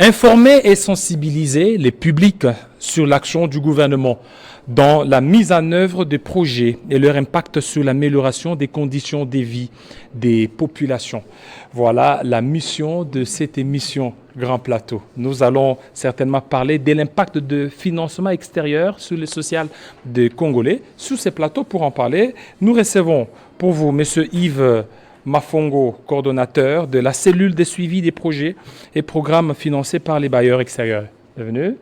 Informer et sensibiliser les publics sur l'action du gouvernement dans la mise en œuvre des projets et leur impact sur l'amélioration des conditions de vie des populations. Voilà la mission de cette émission Grand Plateau. Nous allons certainement parler de l'impact de financement extérieur sur le social des Congolais. Sur ces plateaux, pour en parler, nous recevons pour vous M. Yves Mafongo, coordonnateur de la cellule de suivi des projets et programmes financés par les bailleurs extérieurs. Bienvenue.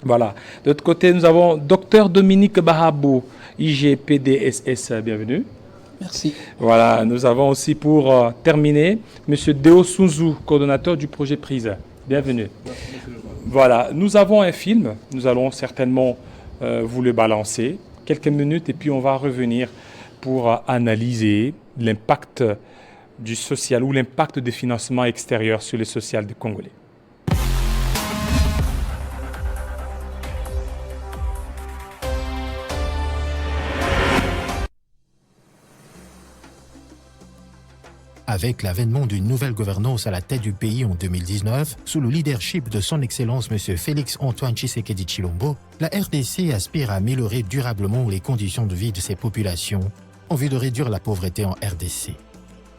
Voilà. De l'autre côté, nous avons Dr Dominique Bahabou, IGPDSS. Bienvenue. Merci. Voilà. Nous avons aussi pour terminer M. Deo Sunzu, coordonnateur du projet Prise. Bienvenue. Voilà. Nous avons un film. Nous allons certainement vous le balancer quelques minutes et puis on va revenir pour analyser l'impact du social ou l'impact des financements extérieurs sur le social des Congolais. Avec l'avènement d'une nouvelle gouvernance à la tête du pays en 2019, sous le leadership de son Excellence M. Félix-Antoine Tshisekedi Tshilombo, la RDC aspire à améliorer durablement les conditions de vie de ses populations en vue de réduire la pauvreté en RDC.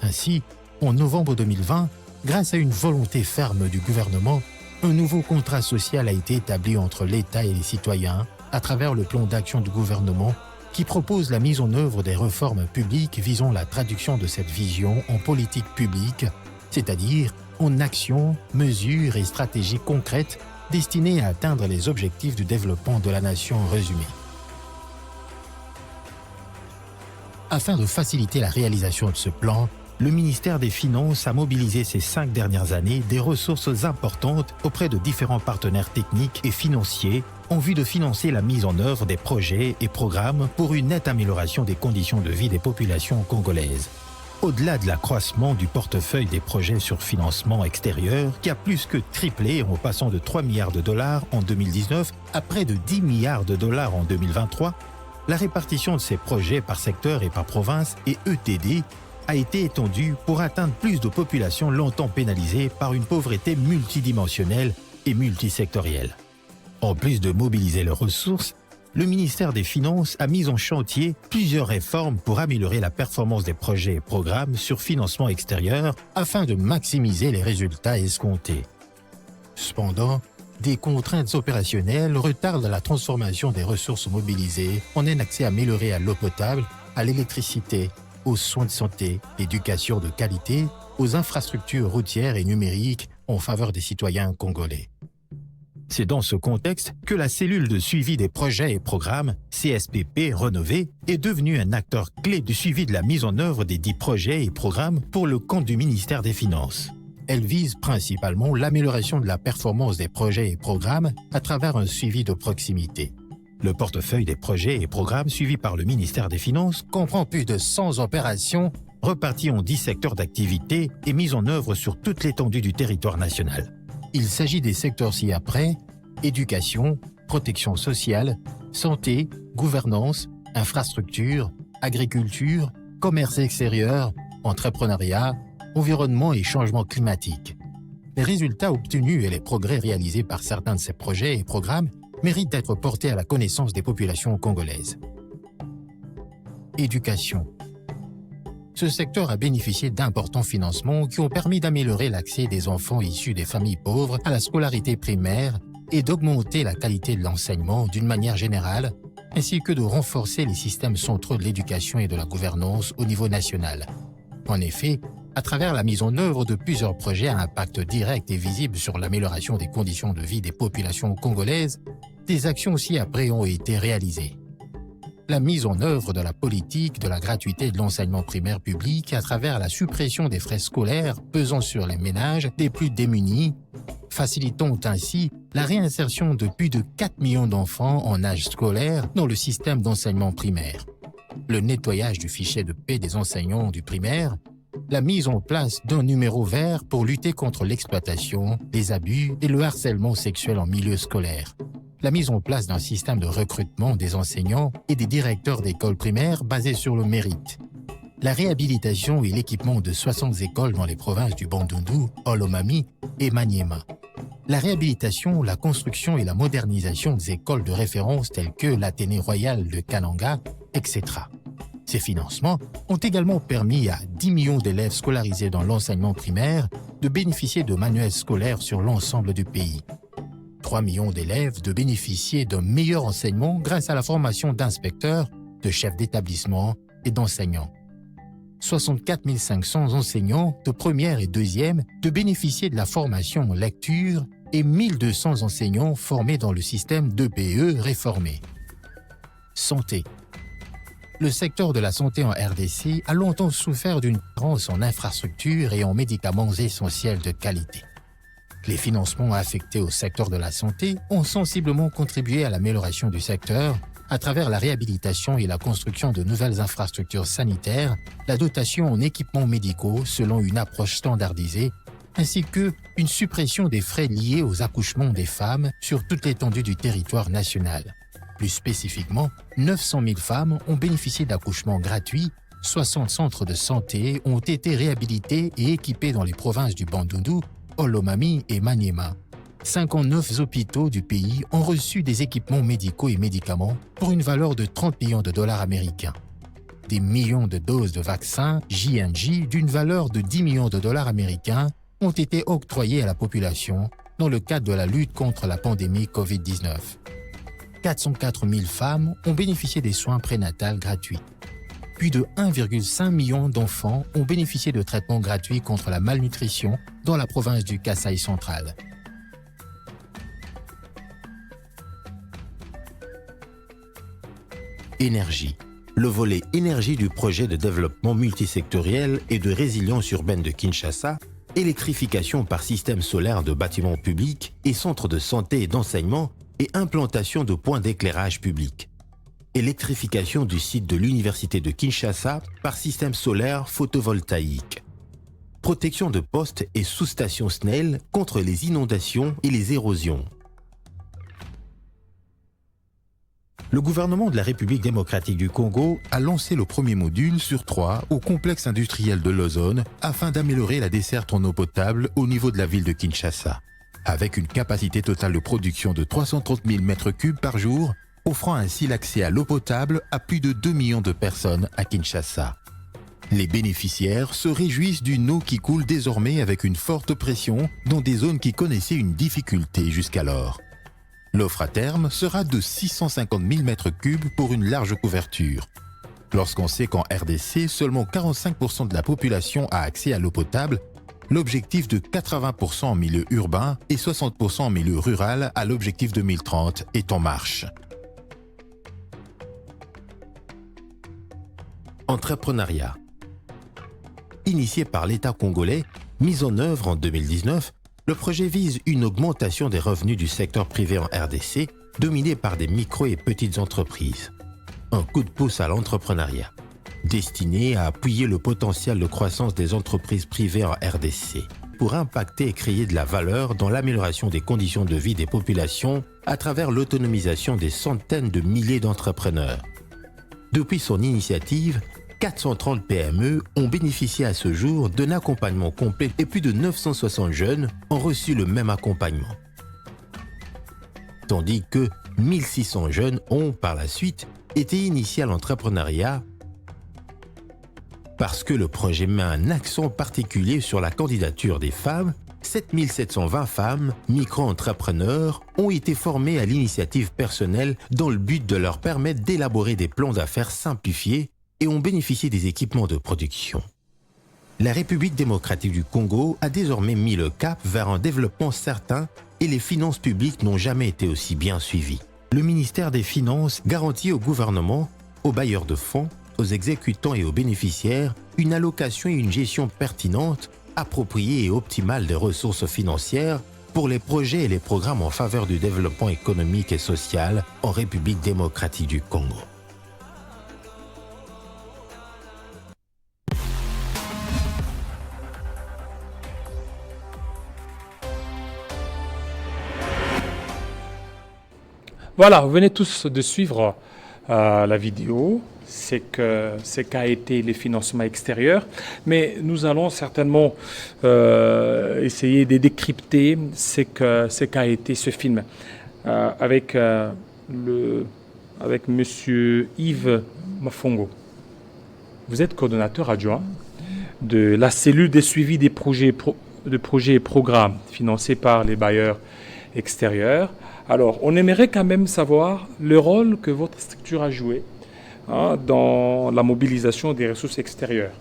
Ainsi, en novembre 2020, grâce à une volonté ferme du gouvernement, un nouveau contrat social a été établi entre l'État et les citoyens à travers le plan d'action du gouvernement qui propose la mise en œuvre des réformes publiques visant la traduction de cette vision en politique publique, c'est-à-dire en actions, mesures et stratégies concrètes destinées à atteindre les objectifs du développement de la nation en résumé. Afin de faciliter la réalisation de ce plan, le ministère des Finances a mobilisé ces 5 dernières années des ressources importantes auprès de différents partenaires techniques et financiers en vue de financer la mise en œuvre des projets et programmes pour une nette amélioration des conditions de vie des populations congolaises. Au-delà de l'accroissement du portefeuille des projets sur financement extérieur, qui a plus que triplé en passant de 3 milliards de dollars en 2019 à près de 10 milliards de dollars en 2023, la répartition de ces projets par secteur et par province et ETD a été étendue pour atteindre plus de populations longtemps pénalisées par une pauvreté multidimensionnelle et multisectorielle. En plus de mobiliser leurs ressources, le ministère des Finances a mis en chantier plusieurs réformes pour améliorer la performance des projets et programmes sur financement extérieur afin de maximiser les résultats escomptés. Cependant, des contraintes opérationnelles retardent la transformation des ressources mobilisées en un accès amélioré à l'eau potable, à l'électricité, aux soins de santé, l'éducation de qualité, aux infrastructures routières et numériques en faveur des citoyens congolais. C'est dans ce contexte que la cellule de suivi des projets et programmes, CSPP rénovée, est devenue un acteur clé du suivi de la mise en œuvre des 10 projets et programmes pour le compte du ministère des Finances. Elle vise principalement l'amélioration de la performance des projets et programmes à travers un suivi de proximité. Le portefeuille des projets et programmes suivis par le ministère des Finances comprend plus de 100 opérations reparties en 10 secteurs d'activité et mises en œuvre sur toute l'étendue du territoire national. Il s'agit des secteurs ci-après: éducation, protection sociale, santé, gouvernance, infrastructure, agriculture, commerce extérieur, entrepreneuriat, environnement et changement climatique. Les résultats obtenus et les progrès réalisés par certains de ces projets et programmes méritent d'être portés à la connaissance des populations congolaises. Éducation. Ce secteur a bénéficié d'importants financements qui ont permis d'améliorer l'accès des enfants issus des familles pauvres à la scolarité primaire et d'augmenter la qualité de l'enseignement d'une manière générale, ainsi que de renforcer les systèmes centraux de l'éducation et de la gouvernance au niveau national. En effet, à travers la mise en œuvre de plusieurs projets à impact direct et visible sur l'amélioration des conditions de vie des populations congolaises, des actions ci-après ont été réalisées. La mise en œuvre de la politique de la gratuité de l'enseignement primaire public à travers la suppression des frais scolaires pesant sur les ménages des plus démunis, facilitant ainsi la réinsertion de plus de 4 millions d'enfants en âge scolaire dans le système d'enseignement primaire. Le nettoyage du fichier de paie des enseignants du primaire, la mise en place d'un numéro vert pour lutter contre l'exploitation, les abus et le harcèlement sexuel en milieu scolaire. La mise en place d'un système de recrutement des enseignants et des directeurs d'écoles primaires basé sur le mérite. La réhabilitation et l'équipement de 60 écoles dans les provinces du Bandundu, Olomami et Maniema. la réhabilitation, la construction et la modernisation des écoles de référence telles que l'Athénée royal de Kananga, etc. Ces financements ont également permis à 10 millions d'élèves scolarisés dans l'enseignement primaire de bénéficier de manuels scolaires sur l'ensemble du pays. 3 millions d'élèves de bénéficier d'un meilleur enseignement grâce à la formation d'inspecteurs, de chefs d'établissement et d'enseignants. 64 500 enseignants de première et deuxième de bénéficier de la formation en lecture et 1200 enseignants formés dans le système d'EPE réformé. Santé. Le secteur de la santé en RDC a longtemps souffert d'une carence en infrastructures et en médicaments essentiels de qualité. Les financements affectés au secteur de la santé ont sensiblement contribué à l'amélioration du secteur à travers la réhabilitation et la construction de nouvelles infrastructures sanitaires, la dotation en équipements médicaux selon une approche standardisée, ainsi qu'une suppression des frais liés aux accouchements des femmes sur toute l'étendue du territoire national. Plus spécifiquement, 900 000 femmes ont bénéficié d'accouchements gratuits, 60 centres de santé ont été réhabilités et équipés dans les provinces du Bandundu, Olomami et Maniema. 59 hôpitaux du pays ont reçu des équipements médicaux et médicaments pour une valeur de 30 millions de dollars américains. Des millions de doses de vaccins J&J d'une valeur de 10 millions de dollars américains ont été octroyées à la population dans le cadre de la lutte contre la pandémie COVID-19. 404 000 femmes ont bénéficié des soins prénatals gratuits. Plus de 1,5 million d'enfants ont bénéficié de traitements gratuits contre la malnutrition dans la province du Kasaï central. Énergie. Le volet énergie du projet de développement multisectoriel et de résilience urbaine de Kinshasa, électrification par système solaire de bâtiments publics et centres de santé et d'enseignement et implantation de points d'éclairage public. Électrification du site de l'Université de Kinshasa par système solaire photovoltaïque. Protection de postes et sous-stations SNEL contre les inondations et les érosions. Le gouvernement de la République démocratique du Congo a lancé le premier module sur 3 au complexe industriel de l'Ozone afin d'améliorer la desserte en eau potable au niveau de la ville de Kinshasa, avec une capacité totale de production de 330 000 m3 par jour, offrant ainsi l'accès à l'eau potable à plus de 2 millions de personnes à Kinshasa. Les bénéficiaires se réjouissent d'une eau qui coule désormais avec une forte pression dans des zones qui connaissaient une difficulté jusqu'alors. L'offre à terme sera de 650 000 m3 pour une large couverture. Lorsqu'on sait qu'en RDC, seulement 45% de la population a accès à l'eau potable, l'objectif de 80% en milieu urbain et 60% en milieu rural à l'objectif 2030 est en marche. Entrepreneuriat. Initié par l'État congolais, mis en œuvre en 2019, le projet vise une augmentation des revenus du secteur privé en RDC, dominé par des micro et petites entreprises. Un coup de pouce à l'entrepreneuriat, destiné à appuyer le potentiel de croissance des entreprises privées en RDC, pour impacter et créer de la valeur dans l'amélioration des conditions de vie des populations à travers l'autonomisation des centaines de milliers d'entrepreneurs. Depuis son initiative, 430 PME ont bénéficié à ce jour d'un accompagnement complet et plus de 960 jeunes ont reçu le même accompagnement. Tandis que 1600 jeunes ont, par la suite, été initiés à l'entrepreneuriat parce que le projet met un accent particulier sur la candidature des femmes. 7720 femmes, micro-entrepreneurs, ont été formées à l'initiative personnelle dans le but de leur permettre d'élaborer des plans d'affaires simplifiés et ont bénéficié des équipements de production. La République démocratique du Congo a désormais mis le cap vers un développement certain et les finances publiques n'ont jamais été aussi bien suivies. Le ministère des Finances garantit au gouvernement, aux bailleurs de fonds, aux exécutants et aux bénéficiaires une allocation et une gestion pertinente, appropriée et optimale des ressources financières pour les projets et les programmes en faveur du développement économique et social en République démocratique du Congo. Voilà, vous venez tous de suivre la vidéo, c'est qu'a été les financements extérieurs, mais nous allons certainement essayer de décrypter ce qu'a été ce film avec Monsieur Yves Mafongo. Vous êtes coordonnateur adjoint de la cellule de suivi des projets et programmes financés par les bailleurs extérieurs. Alors, on aimerait quand même savoir le rôle que votre structure a joué dans la mobilisation des ressources extérieures.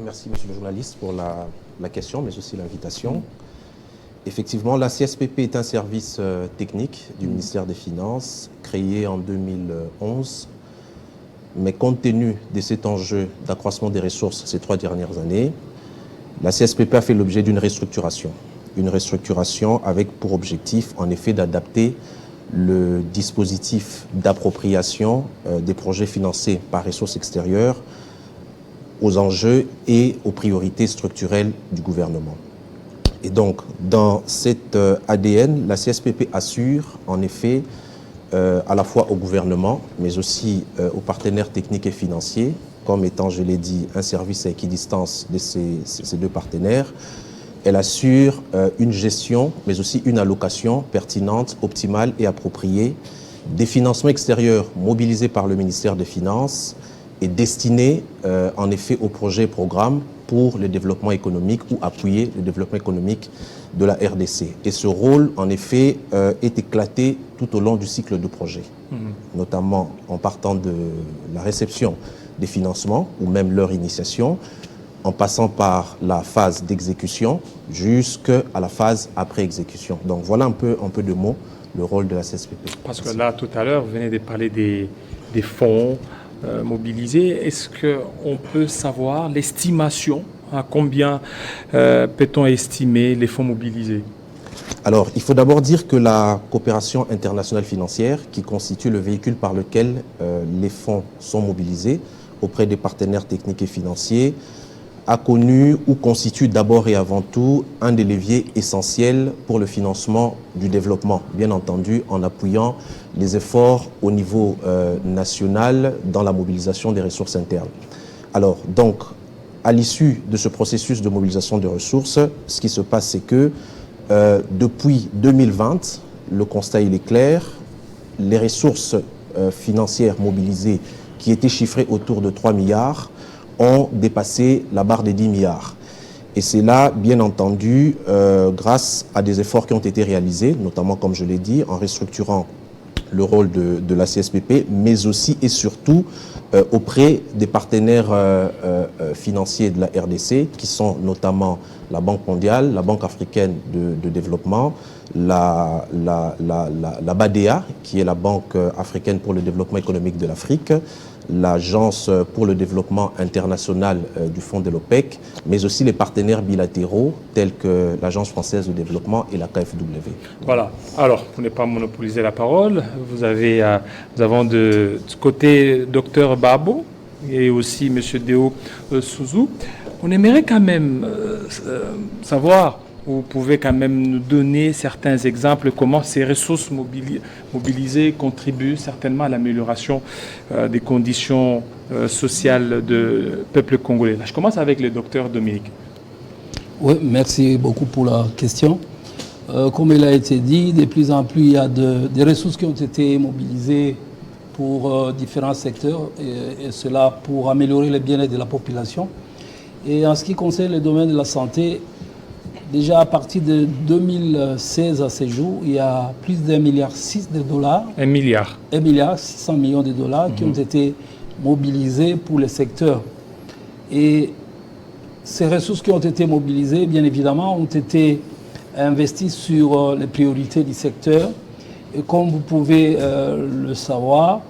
Merci, monsieur le journaliste, pour la question, mais aussi l'invitation. Effectivement, la CSPP est un service technique du ministère des Finances, créé en 2011. Mais compte tenu de cet enjeu d'accroissement des ressources ces 3 dernières années, la CSPP a fait l'objet d'une restructuration. Une restructuration avec pour objectif, en effet, d'adapter le dispositif d'appropriation des projets financés par ressources extérieures aux enjeux et aux priorités structurelles du gouvernement. Et donc, dans cet ADN, la CSPP assure, en effet, à la fois au gouvernement, mais aussi aux partenaires techniques et financiers, comme étant, je l'ai dit, un service à équidistance de ces 2 partenaires. Elle assure une gestion, mais aussi une allocation pertinente, optimale et appropriée des financements extérieurs mobilisés par le ministère des Finances et destinés, en effet, aux projets et programmes pour le développement économique ou appuyer le développement économique de la RDC. Et ce rôle, en effet, est éclaté tout au long du cycle de projet, notamment en partant de la réception des financements ou même leur initiation, en passant par la phase d'exécution jusqu'à la phase après exécution. Donc voilà un peu de mots le rôle de la CSPP. Parce que là, tout à l'heure, vous venez de parler des fonds mobilisés. Est-ce qu'on peut savoir l'estimation? À combien peut-on estimer les fonds mobilisés? Alors, il faut d'abord dire que la coopération internationale financière, qui constitue le véhicule par lequel les fonds sont mobilisés auprès des partenaires techniques et financiers, a connu ou constitue d'abord et avant tout un des leviers essentiels pour le financement du développement, bien entendu en appuyant les efforts au niveau national dans la mobilisation des ressources internes. Alors, donc, à l'issue de ce processus de mobilisation des ressources, ce qui se passe, c'est que depuis 2020, le constat il est clair, les ressources financières mobilisées qui étaient chiffrées autour de 3 milliards ont dépassé la barre des 10 milliards. Et c'est là, bien entendu, grâce à des efforts qui ont été réalisés, notamment, comme je l'ai dit, en restructurant le rôle de la CSPP, mais aussi et surtout auprès des partenaires financiers de la RDC, qui sont notamment la Banque mondiale, la Banque africaine de développement, la BADEA, qui est la Banque africaine pour le développement économique de l'Afrique, l'Agence pour le développement international du Fonds de l'OPEC, mais aussi les partenaires bilatéraux tels que l'Agence française de développement et la KfW. Voilà. Alors, pour ne pas monopoliser la parole, nous avons de côté Dr Babo et aussi M. Deo Souzou. On aimerait quand même savoir, vous pouvez quand même nous donner certains exemples, comment ces ressources mobilisées contribuent certainement à l'amélioration des conditions sociales du peuple congolais. Là, je commence avec le docteur Dominique. Oui, merci beaucoup pour la question. Comme il a été dit, de plus en plus, il y a des ressources qui ont été mobilisées pour différents secteurs, et cela pour améliorer le bien-être de la population. Et en ce qui concerne le domaine de la santé, déjà à partir de 2016 à ce jour, il y a plus d'1,6 milliard de dollars. 1 milliard. 1,6 milliard de dollars qui ont été mobilisés pour le secteur. Et ces ressources qui ont été mobilisées, bien évidemment, ont été investies sur les priorités du secteur. Et comme vous pouvez le savoir,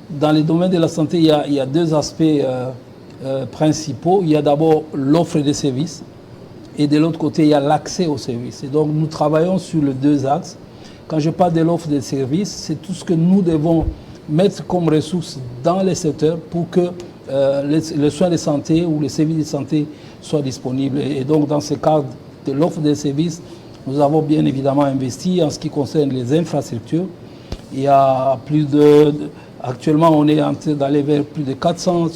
dans le domaine de la santé, il y a 2 aspects principaux. Il y a d'abord l'offre de services. Et de l'autre côté, il y a l'accès aux services. Et donc, nous travaillons sur les 2 axes. Quand je parle de l'offre de services, c'est tout ce que nous devons mettre comme ressources dans les secteurs pour que les soins de santé ou les services de santé soient disponibles. Et donc, dans ce cadre de l'offre de services, nous avons bien évidemment investi en ce qui concerne les infrastructures. Il y a Actuellement, on est en train d'aller vers plus de 400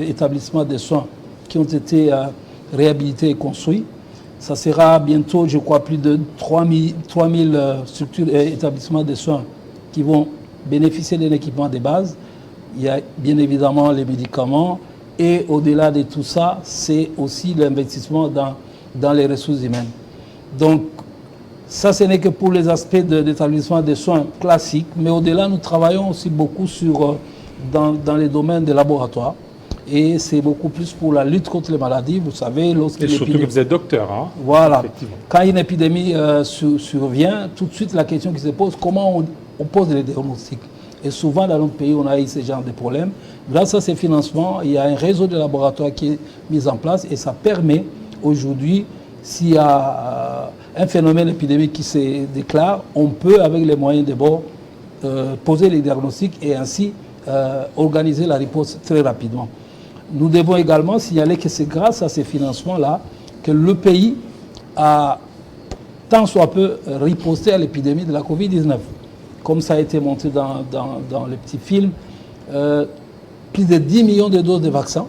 établissements de soins qui ont été réhabilités et construits. Ça sera bientôt, je crois, plus de 3000 établissements de soins qui vont bénéficier d'un équipement de base. Il y a bien évidemment les médicaments et au-delà de tout ça, c'est aussi l'investissement dans les ressources humaines. Donc, ça, ce n'est que pour les aspects d'établissement de soins classiques, mais au-delà, nous travaillons aussi beaucoup dans les domaines des laboratoires. Et c'est beaucoup plus pour la lutte contre les maladies. Vous savez, lorsqu'il y a surtout que vous êtes docteur. Hein, voilà. Quand une épidémie survient, tout de suite, la question qui se pose, comment on pose les diagnostics? Et souvent, dans notre pays, on a eu ce genre de problèmes. Grâce à ces financements, il y a un réseau de laboratoires qui est mis en place et ça permet aujourd'hui, s'il y a un phénomène épidémique qui se déclare, on peut, avec les moyens de bord, poser les diagnostics et ainsi organiser la riposte très rapidement. Nous devons également signaler que c'est grâce à ces financements-là que le pays a tant soit peu riposté à l'épidémie de la Covid-19. Comme ça a été montré dans les petits films, plus de 10 millions de doses de vaccins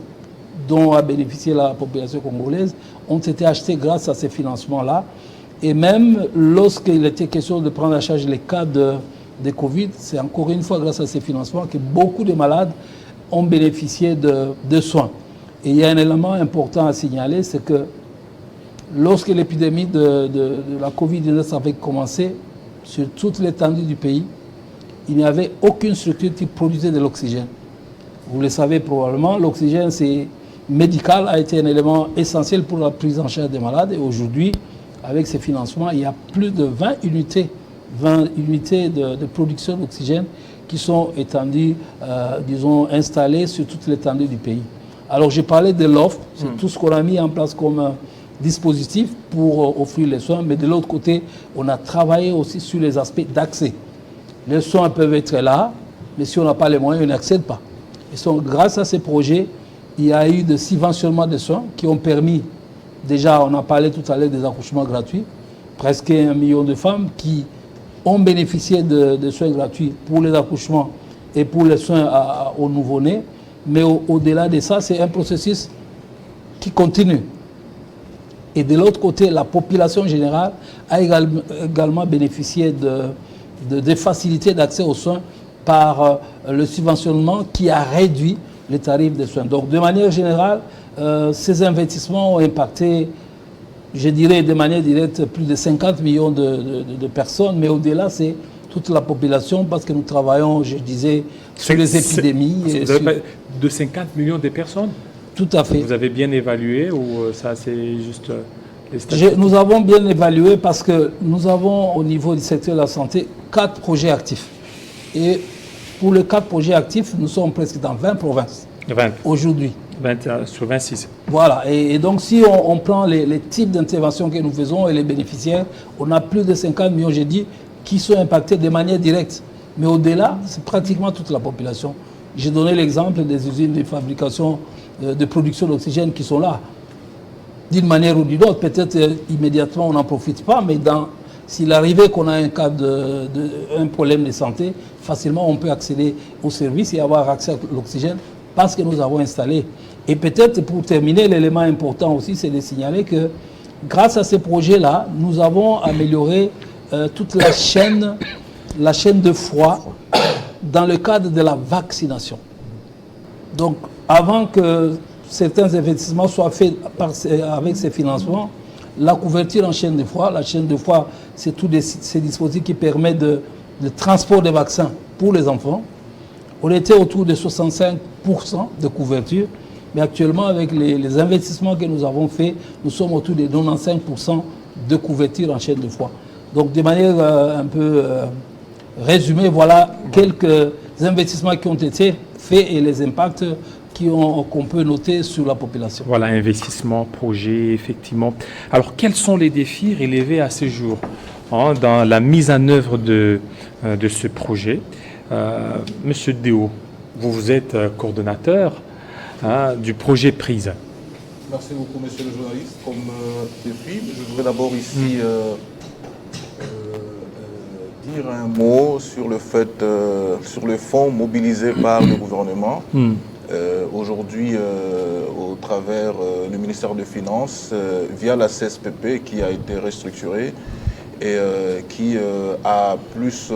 dont a bénéficié la population congolaise ont été achetées grâce à ces financements-là. Et même lorsqu'il était question de prendre en charge les cas de Covid, c'est encore une fois grâce à ces financements que beaucoup de malades ont bénéficié de soins. Et il y a un élément important à signaler, c'est que lorsque l'épidémie de la Covid-19 avait commencé, sur toute l'étendue du pays, il n'y avait aucune structure qui produisait de l'oxygène. Vous le savez probablement, l'oxygène médical a été un élément essentiel pour la prise en charge des malades. Et aujourd'hui, avec ces financements, il y a plus de 20 unités de production d'oxygène qui sont étendues, disons, installées sur toute l'étendue du pays. Alors, j'ai parlé de l'offre, c'est tout ce qu'on a mis en place comme dispositif pour offrir les soins, mais de l'autre côté, on a travaillé aussi sur les aspects d'accès. Les soins peuvent être là, mais si on n'a pas les moyens, on n'accède pas. Et donc, grâce à ces projets, il y a eu des subventionnements de soins qui ont permis, déjà, on a parlé tout à l'heure des accouchements gratuits, presque 1 million de femmes qui ont bénéficié de soins gratuits pour les accouchements et pour les soins aux nouveau-nés. Mais au-delà de ça, c'est un processus qui continue. Et de l'autre côté, la population générale a également bénéficié de facilités d'accès aux soins par le subventionnement qui a réduit les tarifs des soins. Donc, de manière générale, ces investissements ont impacté, je dirais de manière directe, plus de 50 millions de personnes, mais au-delà, c'est toute la population parce que nous travaillons, je disais, sur les épidémies. Vous avez de 50 millions de personnes? Tout à fait. Vous avez bien évalué ou ça c'est juste les statistiques? Nous avons bien évalué parce que nous avons au niveau du secteur de la santé 4 projets actifs. Et pour les 4 projets actifs, nous sommes presque dans 20 provinces 20. aujourd'hui. 20 sur 26. Voilà, et donc si on prend les types d'interventions que nous faisons et les bénéficiaires, on a plus de 50 millions, j'ai dit, qui sont impactés de manière directe. Mais au-delà, c'est pratiquement toute la population. J'ai donné l'exemple des usines de fabrication, de production d'oxygène qui sont là. D'une manière ou d'une autre, peut-être immédiatement on n'en profite pas, mais s'il arrivait qu'on a un cas un problème de santé, facilement on peut accéder au service et avoir accès à l'oxygène parce que nous avons installé. Et peut-être pour terminer, l'élément important aussi, c'est de signaler que grâce à ces projets-là, nous avons amélioré toute la chaîne de froid dans le cadre de la vaccination. Donc, avant que certains investissements soient faits avec ces financements, la couverture en chaîne de froid, la chaîne de froid, c'est tous ces dispositifs qui permettent le transport des vaccins pour les enfants. On était autour de 65% de couverture, mais actuellement, avec les investissements que nous avons faits, nous sommes autour de 95% de couverture en chaîne de froid. Donc, de manière un peu résumée, voilà quelques investissements qui ont été faits et les impacts qu'on peut noter sur la population. Voilà, investissement, projet, effectivement. Alors, quels sont les défis relevés à ce jour dans la mise en œuvre de ce projet? Monsieur Déo, vous êtes coordonnateur du projet PRISE. Merci beaucoup, monsieur le journaliste. Comme défi, je voudrais d'abord ici dire un mot sur le fait, sur le fonds mobilisé par le gouvernement. Aujourd'hui, au travers du ministère des Finances, via la CSPP qui a été restructurée et qui a plus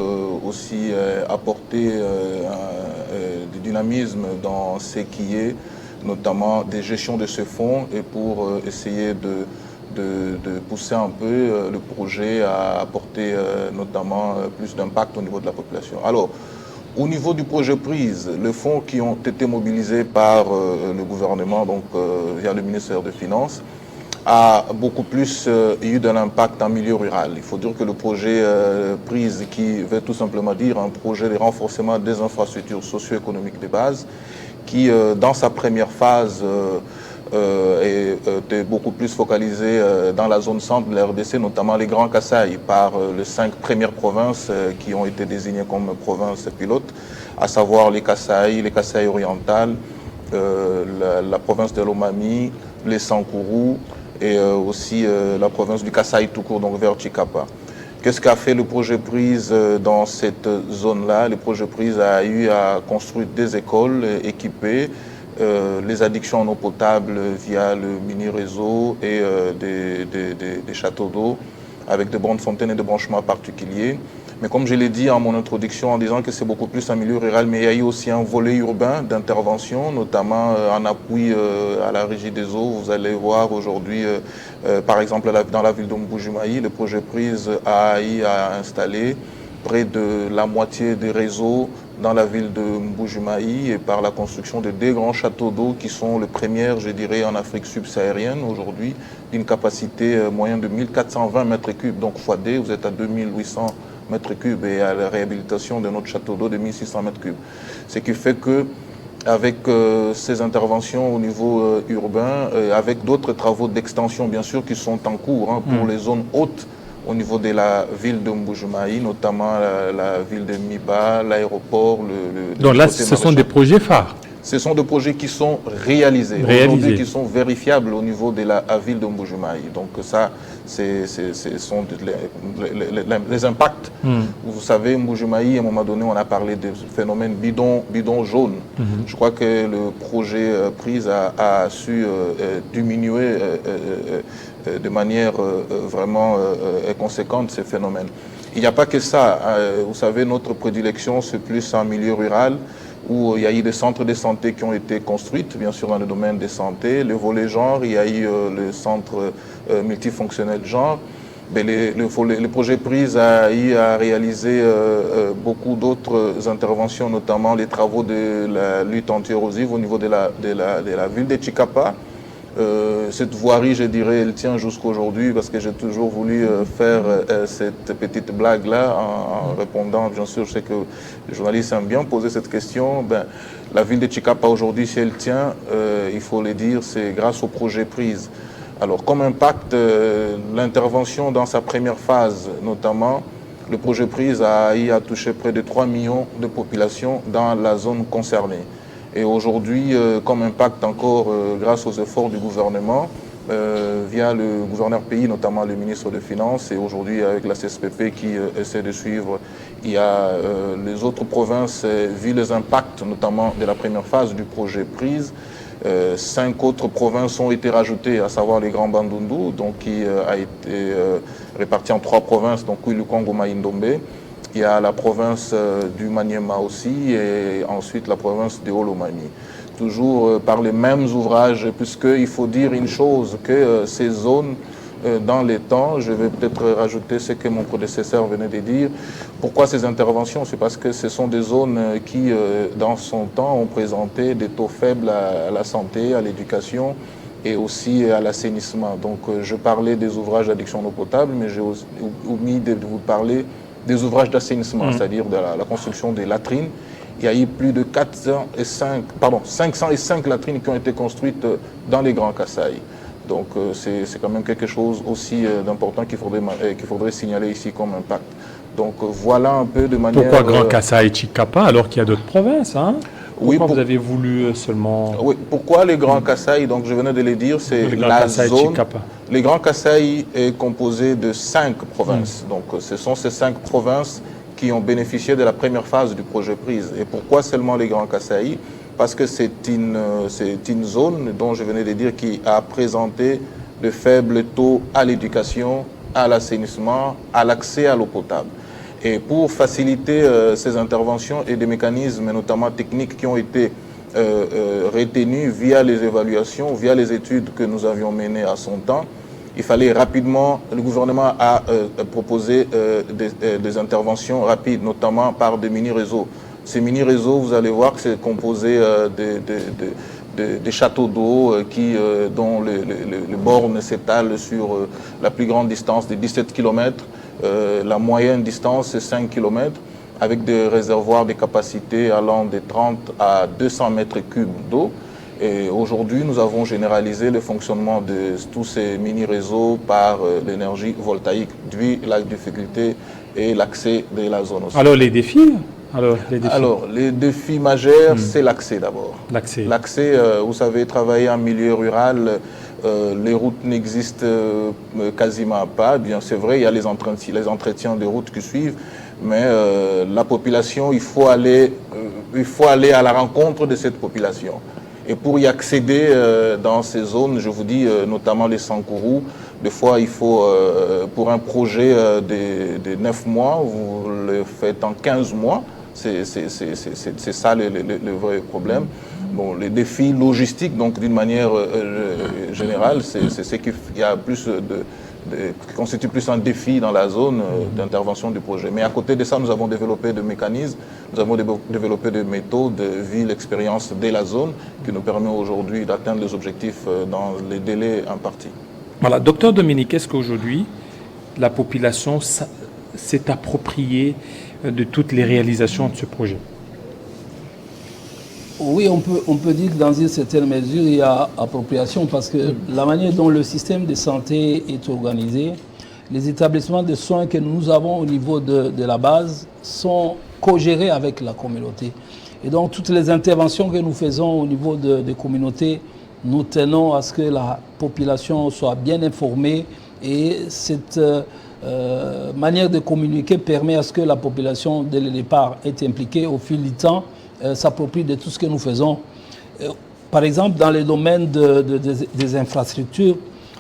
aussi apporté du dynamisme dans ce qui est notamment des gestions de ce fonds et pour essayer de pousser un peu le projet à apporter notamment plus d'impact au niveau de la population. Alors, au niveau du projet PRISE, les fonds qui ont été mobilisés par le gouvernement, donc via le ministère des Finances, a beaucoup plus eu d'un impact en milieu rural. Il faut dire que le projet PRISE, qui veut tout simplement dire un projet de renforcement des infrastructures socio-économiques de base, qui dans sa première phase était beaucoup plus focalisé dans la zone centre de la RDC, notamment les Grands Kasaï, par les 5 premières provinces qui ont été désignées comme provinces pilotes, à savoir les Kasaï orientales, la province de Lomami, les Sankourou et aussi la province du Kasaï tout court, donc vers Chikapa. Qu'est-ce qu'a fait le projet PRISE dans cette zone-là? Le projet PRISE a eu à construire des écoles équipées, les addictions en eau potable via le mini-réseau et des châteaux d'eau avec de bonnes fontaines et de branchements particuliers. Mais comme je l'ai dit en mon introduction en disant que c'est beaucoup plus un milieu rural, mais il y a eu aussi un volet urbain d'intervention, notamment en appui à la Régie des eaux. Vous allez voir aujourd'hui, par exemple, dans la ville de Mbujimayi, le projet PRISE a installé près de la moitié des réseaux dans la ville de Mbujimayi et par la construction de 2 grands châteaux d'eau qui sont les premiers, je dirais, en Afrique subsaharienne aujourd'hui, d'une capacité moyenne de 1420 mètres cubes. Donc x2, vous êtes à 2800 mètres cubes et à la réhabilitation de notre château d'eau de 1600 mètres cubes. Ce qui fait que avec ces interventions au niveau urbain, avec d'autres travaux d'extension bien sûr qui sont en cours pour les zones hautes au niveau de la ville de Mbujimayi, notamment la ville de Miba, l'aéroport. Donc là, ce sont des projets phares. Ce sont des projets qui sont réalisés. Aujourd'hui, qui sont vérifiables au niveau de la ville de Mbujimayi. Donc ça, ce sont les impacts. Vous savez, Mbujimayi, à un moment donné, on a parlé de phénomène bidon jaune. Je crois que le projet PRISE a su diminuer de manière vraiment conséquente ces phénomènes. Il n'y a pas que ça. Vous savez, notre prédilection, c'est plus en milieu rural, où il y a eu des centres de santé qui ont été construits, bien sûr dans le domaine des santé. Le volet genre, il y a eu le centre multifonctionnel genre. Mais le projet PRISE a eu à réaliser beaucoup d'autres interventions, notamment les travaux de la lutte anti-érosive au niveau de la ville de Chikapa. Cette voirie, je dirais, elle tient jusqu'aujourd'hui parce que j'ai toujours voulu faire cette petite blague-là en répondant, bien sûr, je sais que les journalistes aiment bien poser cette question. La ville de Chikapa aujourd'hui, si elle tient, il faut le dire, c'est grâce au projet PRISE. Alors, comme impact, l'intervention dans sa première phase, notamment, le projet PRISE a touché près de 3 millions de populations dans la zone concernée. Et aujourd'hui, comme impact encore grâce aux efforts du gouvernement, via le gouverneur pays, notamment le ministre des Finances, et aujourd'hui avec la CSPP qui essaie de suivre, il y a les autres provinces, vu les impacts notamment de la première phase du projet PRISE, 5 autres provinces ont été rajoutées, à savoir les Grands Bandundu, donc qui a été réparti en 3 provinces, donc Kouilou, Goma, Indombe. Il y a la province du Maniema aussi et ensuite la province de Olomami. Toujours par les mêmes ouvrages, puisqu'il faut dire une chose, que ces zones, dans les temps, je vais peut-être rajouter ce que mon prédécesseur venait de dire. Pourquoi ces interventions? C'est parce que ce sont des zones qui, dans son temps, ont présenté des taux faibles à la santé, à l'éducation et aussi à l'assainissement. Donc je parlais des ouvrages d'addiction en eau potable, mais j'ai omis de vous parler des ouvrages d'assainissement, c'est-à-dire de la construction des latrines. Il y a eu plus de 505 latrines qui ont été construites dans les Grands Kasaï. Donc c'est quand même quelque chose aussi d'important qu'il faudrait signaler ici comme impact. Donc voilà un peu de manière... Pourquoi Grand Kasaï et Chikapa alors qu'il y a d'autres provinces Pourquoi vous avez voulu seulement... Oui, pourquoi les Grands Kasaï? Donc je venais de le dire, c'est la zone... Les Grands Kasaï est composé de 5 provinces. Donc ce sont ces 5 provinces qui ont bénéficié de la première phase du projet PRISE. Et pourquoi seulement les Grands Kasaï? Parce que c'est une zone, dont je venais de dire, qui a présenté de faibles taux à l'éducation, à l'assainissement, à l'accès à l'eau potable. Et pour faciliter ces interventions et des mécanismes, notamment techniques, qui ont été retenus via les évaluations, via les études que nous avions menées à son temps, il fallait rapidement, le gouvernement a proposé des interventions rapides, notamment par des mini-réseaux. Ces mini-réseaux, vous allez voir que c'est composé des châteaux d'eau dont les bornes s'étalent sur la plus grande distance de 17 km. La moyenne distance, c'est 5 km, avec des réservoirs de capacité allant de 30 à 200 mètres cubes d'eau. Et aujourd'hui, nous avons généralisé le fonctionnement de tous ces mini-réseaux par l'énergie voltaïque, vu la difficulté et l'accès de la zone aussi. Alors, les défis les défis majeurs, c'est l'accès d'abord. L'accès, vous savez, travailler en milieu rural, les routes n'existent quasiment pas. Bien, c'est vrai, il y a les entretiens de routes qui suivent, mais la population, il faut aller à la rencontre de cette population. Et pour y accéder dans ces zones, je vous dis, notamment les Sankourou, des fois, il faut, pour un projet de 9 mois, vous le faites en 15 mois. C'est ça le vrai problème. Bon, les défis logistiques, donc d'une manière générale, c'est ce qui constitue plus un défi dans la zone d'intervention du projet. Mais à côté de ça, nous avons développé des mécanismes, nous avons développé des méthodes, vu l'expérience de la zone, qui nous permet aujourd'hui d'atteindre les objectifs dans les délais impartis. Voilà, docteur Dominique, est-ce qu'aujourd'hui, la population s'est appropriée de toutes les réalisations de ce projet? Oui, on peut dire que dans une certaine mesure, il y a appropriation parce que la manière dont le système de santé est organisé, les établissements de soins que nous avons au niveau de la base sont co-gérés avec la communauté. Et donc, toutes les interventions que nous faisons au niveau des communautés, nous tenons à ce que la population soit bien informée et cette manière de communiquer permet à ce que la population, dès le départ, est impliquée au fil du temps, s'approprie de tout ce que nous faisons. Par exemple, dans le domaine des infrastructures,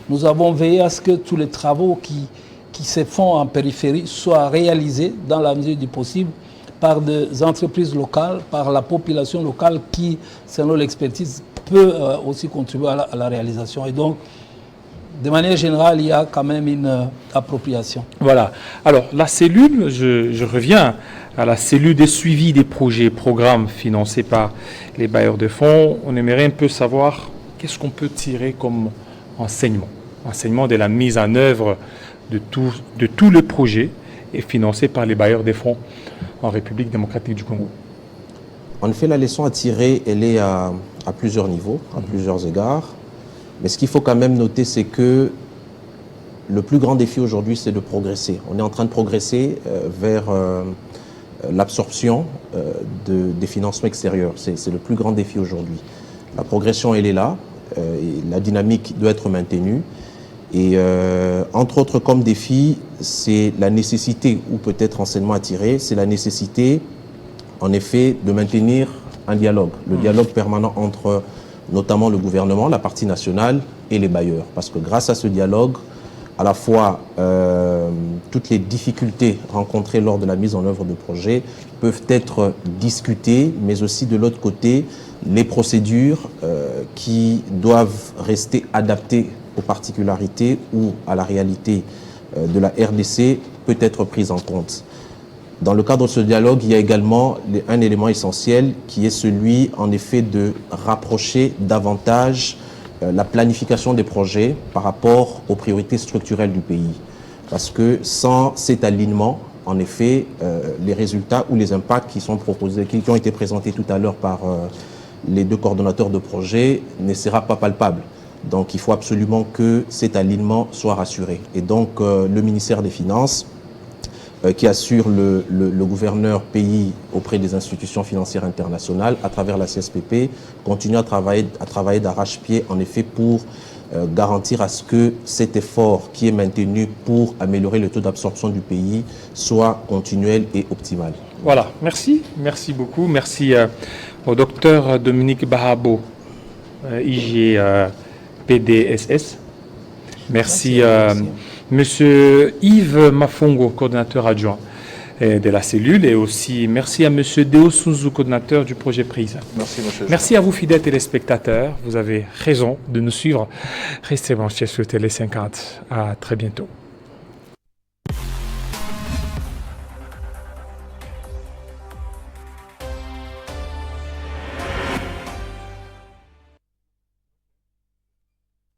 nous avons veillé à ce que tous les travaux qui se font en périphérie soient réalisés dans la mesure du possible par des entreprises locales, par la population locale qui, selon l'expertise, peut aussi contribuer à la réalisation. Et donc, de manière générale, il y a quand même une appropriation. Voilà. Alors, la cellule, je reviens à la cellule de suivi des projets et programmes financés par les bailleurs de fonds. On aimerait un peu savoir qu'est-ce qu'on peut tirer comme enseignement de la mise en œuvre de tout le projet et financé par les bailleurs de fonds en République démocratique du Congo. En effet, la leçon à tirer, elle est à plusieurs niveaux, à plusieurs égards. Mais ce qu'il faut quand même noter, c'est que le plus grand défi aujourd'hui, c'est de progresser. On est en train de progresser vers l'absorption des financements extérieurs. C'est le plus grand défi aujourd'hui. La progression, elle est là. Et la dynamique doit être maintenue. Et entre autres comme défi, c'est la nécessité, ou peut-être enseignement à tirer, c'est la nécessité, en effet, de maintenir un dialogue. Le dialogue permanent entre notamment le gouvernement, la partie nationale et les bailleurs. Parce que grâce à ce dialogue, à la fois toutes les difficultés rencontrées lors de la mise en œuvre de projets peuvent être discutées, mais aussi de l'autre côté, les procédures qui doivent rester adaptées aux particularités ou à la réalité de la RDC peut être prise en compte. Dans le cadre de ce dialogue, il y a également un élément essentiel qui est celui, en effet, de rapprocher davantage la planification des projets par rapport aux priorités structurelles du pays. Parce que sans cet alignement, en effet, les résultats ou les impacts qui sont proposés, qui ont été présentés tout à l'heure par les deux coordonnateurs de projet, ne sera pas palpable. Donc il faut absolument que cet alignement soit rassuré. Et donc le ministère des Finances, qui assure le gouverneur pays auprès des institutions financières internationales à travers la CSPP, continue à travailler d'arrache-pied en effet pour garantir à ce que cet effort qui est maintenu pour améliorer le taux d'absorption du pays soit continuel et optimal. Voilà, merci beaucoup. Merci au docteur Dominique Bahabo, IG PDSS. Merci, monsieur Yves Mafongo, coordinateur adjoint de la cellule, et aussi merci à monsieur Deo Sunzu, coordinateur du projet Prise. Merci, monsieur. Merci à vous, fidèles téléspectateurs. Vous avez raison de nous suivre. Restez branchés sur Télé 50. À très bientôt.